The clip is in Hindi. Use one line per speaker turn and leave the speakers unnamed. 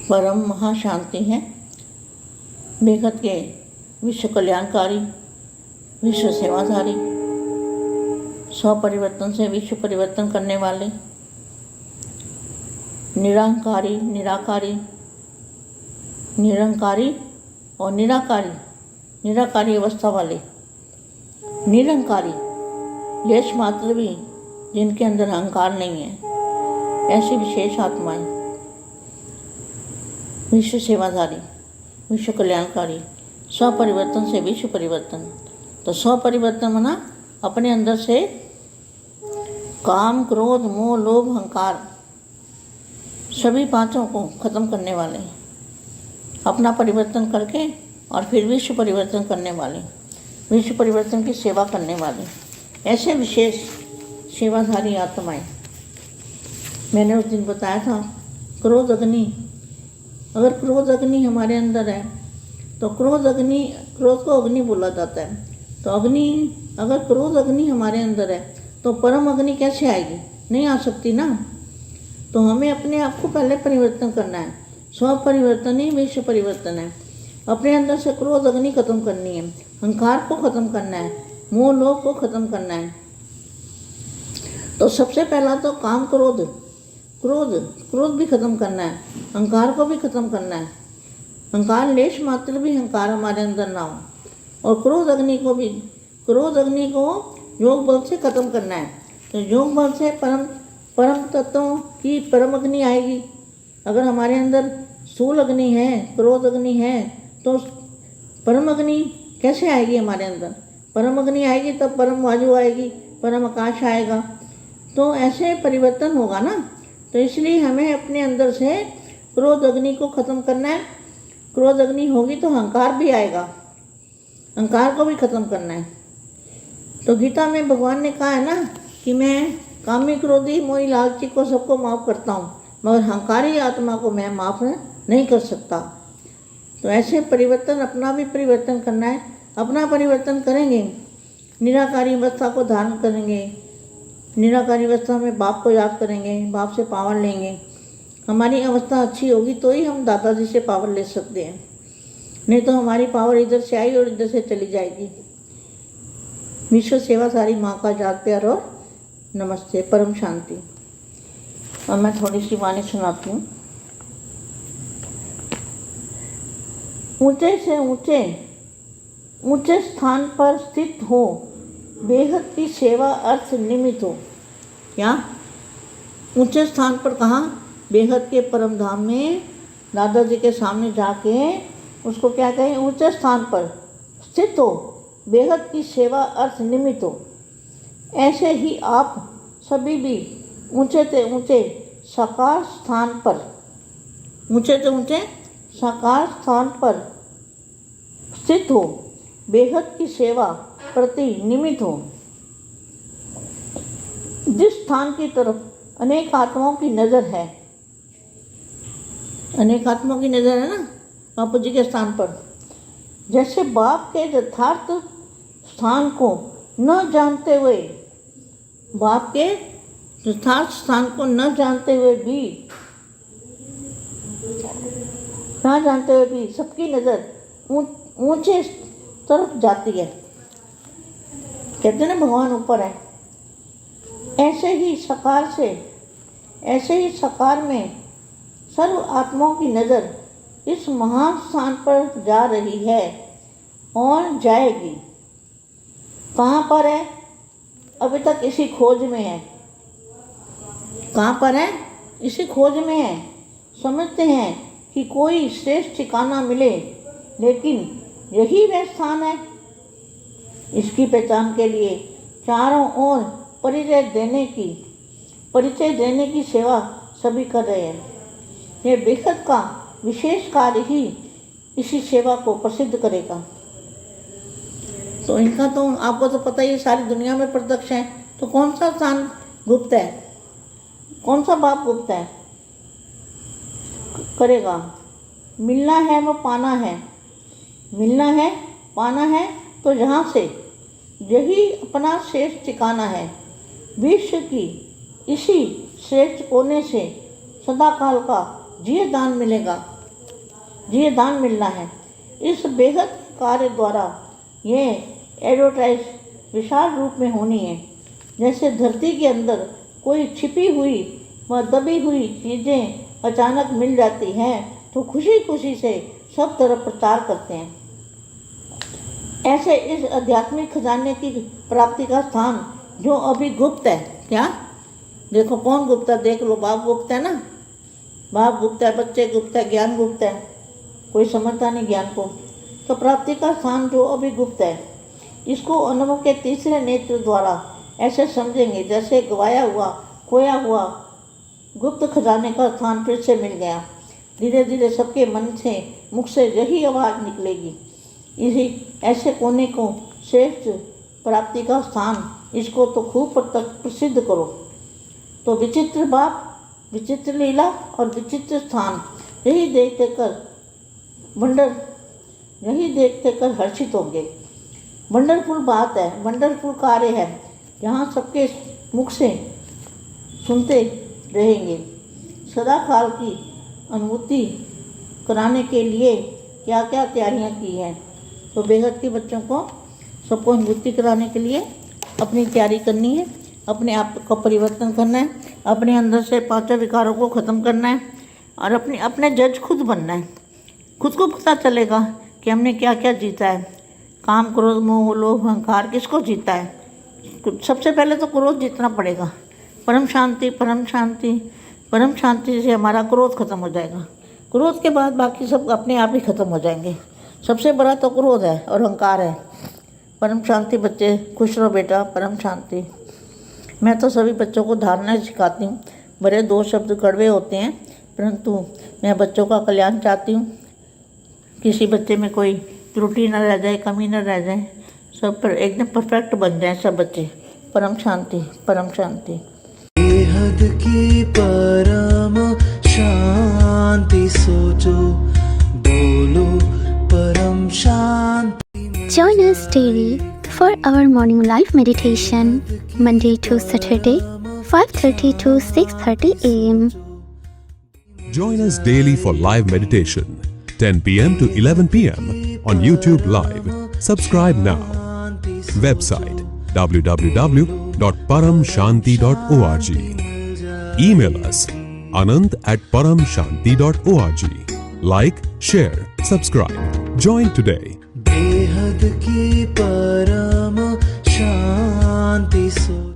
परम महाशांति है, बेहद के विश्व कल्याणकारी, विश्व सेवाधारी, स्वपरिवर्तन से विश्व परिवर्तन करने वाले, निरंकारी, निरंकारी और निराकारी अवस्था वाले, निरंकारी लेश मात्र भी जिनके अंदर अहंकार नहीं है, ऐसी विशेष आत्माएं, विश्व सेवाधारी, विश्व कल्याणकारी, स्वपरिवर्तन से विश्व परिवर्तन। तो स्वपरिवर्तन माना अपने अंदर से काम, क्रोध, मोह, लोभ, अहंकार सभी पांचों को खत्म करने वाले, अपना परिवर्तन करके और फिर विश्व परिवर्तन करने वाले, विश्व परिवर्तन की सेवा करने वाले, ऐसे विशेष सेवाधारी आत्माएं। मैंने उस दिन बताया था क्रोध अग्नि, अगर क्रोध अग्नि हमारे अंदर है तो क्रोध को अग्नि बोला जाता है। तो अगर क्रोध अग्नि हमारे अंदर है तो परम अग्नि कैसे आएगी? नहीं आ सकती ना। तो हमें अपने आप को पहले परिवर्तन करना है। स्व परिवर्तन ही विश्व परिवर्तन है। अपने अंदर से क्रोध अग्नि खत्म करनी है, अहंकार को खत्म करना है, मोह लोभ को खत्म करना है। तो सबसे पहला तो काम, क्रोध भी खत्म करना है, अहंकार को भी खत्म करना है। अहंकार लेश मात्र भी अहंकार हमारे अंदर ना हो। और क्रोध अग्नि को योग बल से खत्म करना है। तो योग बल से परम तत्वों की परम अग्नि आएगी। अगर हमारे अंदर स्थूल अग्नि है, क्रोध अग्नि है, तो परम अग्नि कैसे आएगी हमारे अंदर? परम अग्नि आएगी तब परम वायु आएगी, परम आकाश आएगा। तो ऐसे परिवर्तन होगा ना। तो इसलिए हमें अपने अंदर से क्रोध अग्नि को खत्म करना है। क्रोध अग्नि होगी तो अहंकार भी आएगा, अहंकार को भी खत्म करना है। तो गीता में भगवान ने कहा है ना कि मैं कामी, क्रोधी, मोही, लालची को सबको माफ़ करता हूँ, मगर अहंकारी आत्मा को मैं माफ़ नहीं कर सकता। तो ऐसे परिवर्तन, अपना भी परिवर्तन करना है। अपना परिवर्तन करेंगे, निराकारी अवस्था को धारण करेंगे। निराकारी अवस्था में बाप को याद करेंगे, बाप से पावर लेंगे। हमारी अवस्था अच्छी होगी तो ही हम दादाजी से पावर ले सकते हैं, नहीं तो हमारी पावर इधर से आई और इधर से चली जाएगी। विश्व सेवाधारी माँ का याद, प्यार और नमस्ते, परम शांति। और मैं थोड़ी सी वाणी सुनाती हूँ। ऊंचे से ऊंचे स्थान पर स्थित हो, बेहद की सेवा अर्थ निमित्त हो। क्या? ऊंचे स्थान पर कहाँ? बेहद के परम धाम में दादाजी के सामने जाके उसको क्या कहें? ऊंचे स्थान पर स्थित हो, बेहद की सेवा अर्थ निमित्त हो। ऐसे ही आप सभी भी ऊंचे से ऊंचे साकार स्थान पर, ऊंचे से ऊंचे साकार स्थान पर स्थित हो, बेहद की सेवा प्रति निमित्त हो। जिस स्थान की तरफ अनेक आत्माओं की नज़र है, अनेक आत्माओं की नज़र है ना बापू जी के स्थान पर, जैसे बाप के यथार्थ स्थान को न जानते हुए, बाप के यथार्थ स्थान को न जानते हुए भी सबकी नज़र ऊंचे तरफ जाती है। कहते हैं ना भगवान ऊपर है। ऐसे ही साकार में सर्व आत्माओं की नज़र इस महान स्थान पर जा रही है और जाएगी। कहाँ पर है? अभी तक इसी खोज में है। कहाँ पर है? इसी खोज में है। समझते हैं कि कोई श्रेष्ठ ठिकाना मिले, लेकिन यही वह स्थान है। इसकी पहचान के लिए चारों ओर परिचय देने की सेवा सभी कर रहे हैं। यह बेहद का विशेष कार्य ही इसी सेवा को प्रसिद्ध करेगा। तो इनका तो आपको तो पता ही है, सारी दुनिया में प्रत्यक्ष है। तो कौन सा स्थान गुप्त है? कौन सा बाप गुप्त है? करेगा। मिलना है वो पाना है, मिलना है पाना है। तो यहाँ से यही अपना श्रेष्ठ ठिकाना है। विश्व की इसी श्रेष्ठ कोने से सदाकाल का जीव दान मिलेगा। ये दान मिलना है। इस बेहद कार्य द्वारा ये एडवर्टाइज विशाल रूप में होनी है। जैसे धरती के अंदर कोई छिपी हुई व दबी हुई चीज़ें अचानक मिल जाती हैं तो खुशी खुशी से सब तरफ प्रचार करते हैं। ऐसे इस आध्यात्मिक खजाने की प्राप्ति का स्थान जो अभी गुप्त है, क्या देखो कौन गुप्त है, देख लो, बाप गुप्त है ना, बाप गुप्त है, बच्चे गुप्त है, ज्ञान गुप्त है, कोई समझता नहीं ज्ञान को। तो प्राप्ति का स्थान जो अभी गुप्त है, इसको अनुभव के तीसरे नेत्र द्वारा ऐसे समझेंगे जैसे गवाया हुआ खोया हुआ गुप्त खजाने का स्थान फिर से मिल गया। धीरे धीरे सबके मन से मुख से यही आवाज़ निकलेगी, इसी ऐसे कोने को श्रेष्ठ प्राप्ति का स्थान, इसको तो खूब प्रसिद्ध करो। तो विचित्र बाप, विचित्र लीला और विचित्र स्थान, यही देखते कर हर्षित होंगे। वंडरफुल बात है, वंडरफुल कार्य है, यहाँ सबके मुख से सुनते रहेंगे। सदा काल की अनुभूति कराने के लिए क्या क्या तैयारियाँ की हैं। तो बेहद के बच्चों को सबको अनुभूति कराने के लिए अपनी तैयारी करनी है, अपने आप को परिवर्तन करना है, अपने अंदर से पांचों विकारों को ख़त्म करना है और अपने जज खुद बनना है। खुद को पता चलेगा कि हमने क्या क्या जीता है। काम, क्रोध, मोह, लोभ, अहंकार किसको जीता है। सबसे पहले तो क्रोध जीतना पड़ेगा। परम शांति, परम शांति, परम शांति से हमारा क्रोध खत्म हो जाएगा। क्रोध के बाद बाकी सब अपने आप ही खत्म हो जाएंगे। सबसे बड़ा तो क्रोध है और अहंकार है। परम शांति, बच्चे खुश रहो बेटा, परम शांति। मैं तो सभी बच्चों को धारणा सिखाती हूँ। बड़े दो शब्द कड़वे होते हैं, परंतु मैं बच्चों का कल्याण चाहती हूँ। किसी बच्चे में कोई त्रुटि न रह जाए, कमी न रह जाए, सब पर एकदम परफेक्ट बन जाए सब बच्चे। परम शांति, परम शांति।
बेहद की परम शांति सोचो, बोलो परम शांति।
Join us daily for our morning live meditation, Monday to Saturday, 5:30 to 6:30 a.m.
Join us daily for live meditation, 10 p.m. to 11 p.m. on YouTube Live. Subscribe now. Website www.paramshanti.org. Email us anant@paramshanti.org. Like, share, subscribe. Join today.
बेहद की परम शांति सो